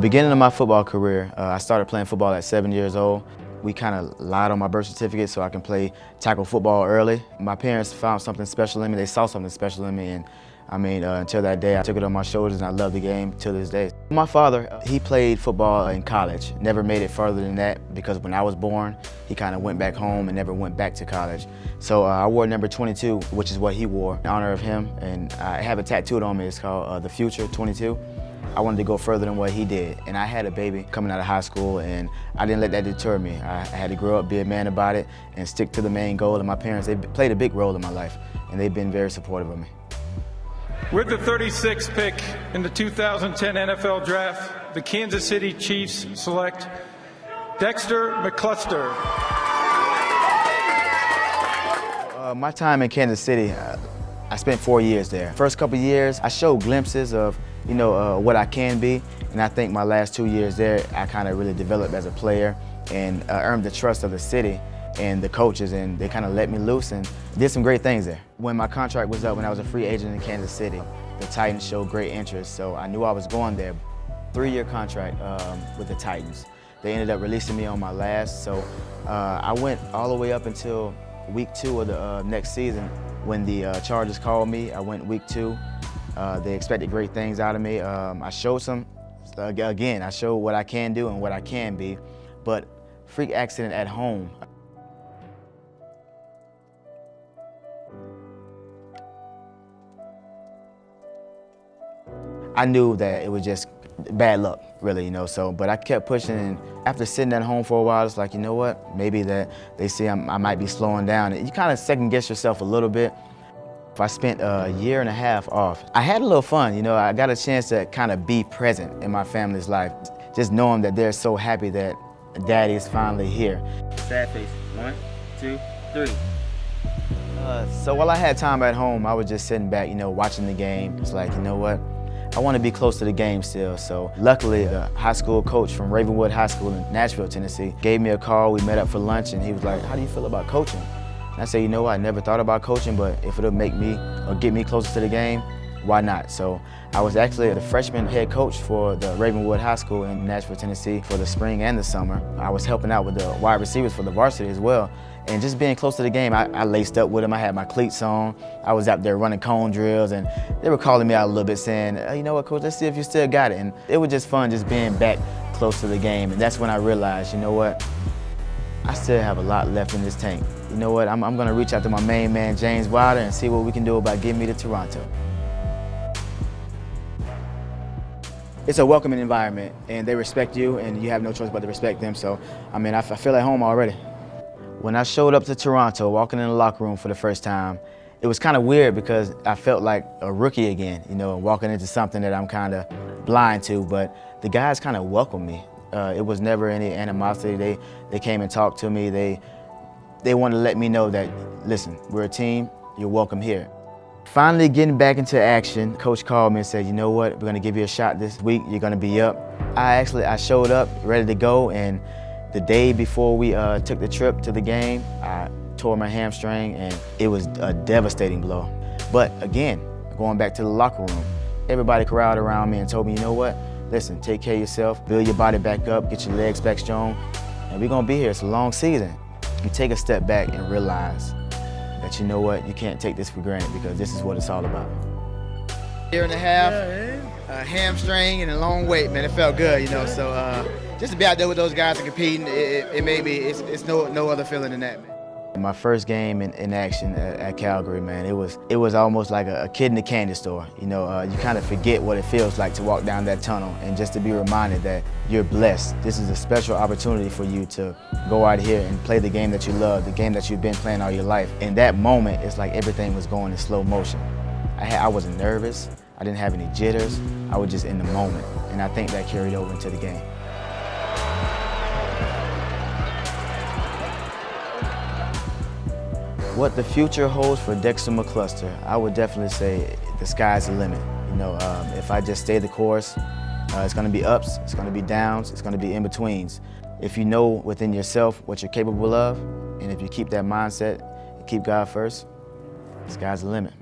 beginning of my football career, I started playing football at 7 years old. We kind of lied on my birth certificate so I can play tackle football early. My parents found something special in me. They saw something special in me, and until that day, I took it on my shoulders, and I love the game to this day. My father, he played football in college. Never made it further than that because when I was born, he kind of went back home and never went back to college. So I wore number 22, which is what he wore, in honor of him, and I have it tattooed on me. It's called The Future 22. I wanted to go further than what he did, and I had a baby coming out of high school, and I didn't let that deter me. I had to grow up, be a man about it, and stick to the main goal. And my parents, they played a big role in my life, and they've been very supportive of me. With the 36th pick in the 2010 NFL Draft, the Kansas City Chiefs select Dexter McCluster. My time in Kansas City, I spent 4 years there. First couple years, I showed glimpses of what I can be, and I think my last 2 years there, I kind of really developed as a player and earned the trust of the city and the coaches, and they kind of let me loose and did some great things there. When my contract was up, when I was a free agent in Kansas City, the Titans showed great interest, so I knew I was going there. 3-year contract with the Titans. They ended up releasing me on my last, so I went all the way up until week 2 of the next season. When the Chargers called me, I went week 2. They expected great things out of me. I showed I showed what I can do and what I can be, but freak accident at home. I knew that it was just bad luck, really, but I kept pushing, and after sitting at home for a while, it's like, you know what, maybe that they see I might be slowing down. And you kind of second guess yourself a little bit. I spent a year and a half off. I had a little fun, I got a chance to kind of be present in my family's life, just knowing that they're so happy that Daddy is finally here. Sad face, 1, 2, 3. So while I had time at home, I was just sitting back, watching the game. It's like, you know what? I want to be close to the game still. So luckily, the high school coach from Ravenwood High School in Nashville, Tennessee, gave me a call. We met up for lunch, and he was like, how do you feel about coaching? And I said, I never thought about coaching, but if it'll make me or get me closer to the game, why not? So I was actually the freshman head coach for the Ravenwood High School in Nashville, Tennessee for the spring and the summer. I was helping out with the wide receivers for the varsity as well. And just being close to the game, I laced up with them. I had my cleats on. I was out there running cone drills, and they were calling me out a little bit saying, you know what, coach, let's see if you still got it. And it was just fun just being back close to the game. And that's when I realized, you know what, I still have a lot left in this tank. You know what, I'm gonna reach out to my main man, James Wilder, and see what we can do about getting me to Toronto. It's a welcoming environment, and they respect you, and you have no choice but to respect them. So, I feel at home already. When I showed up to Toronto, walking in the locker room for the first time, it was kind of weird because I felt like a rookie again, walking into something that I'm kind of blind to, but the guys kind of welcomed me. It was never any animosity. They came and talked to me. They wanted to let me know that, listen, we're a team, you're welcome here. Finally getting back into action, coach called me and said, you know what, we're gonna give you a shot this week, you're gonna be up. I showed up ready to go, and the day before we took the trip to the game, I tore my hamstring, and it was a devastating blow. But again, going back to the locker room, everybody crowded around me and told me, you know what, listen, take care of yourself, build your body back up, get your legs back strong, and we're gonna be here. It's a long season. You take a step back and realize that, you know what, you can't take this for granted because this is what it's all about. Year and a half, a hamstring, and a long wait, man. It felt good, so just to be out there with those guys and competing, it's no other feeling than that, man. My first game in action at Calgary, man, it was almost like a kid in a candy store. You kind of forget what it feels like to walk down that tunnel, and just to be reminded that you're blessed. This is a special opportunity for you to go out here and play the game that you love, the game that you've been playing all your life. In that moment, it's like everything was going in slow motion. I wasn't nervous. I didn't have any jitters. I was just in the moment, and I think that carried over into the game. What the future holds for Dexter McCluster, I would definitely say the sky's the limit. If I just stay the course, it's going to be ups, it's going to be downs, it's going to be in-betweens. If you know within yourself what you're capable of, and if you keep that mindset and keep God first, the sky's the limit.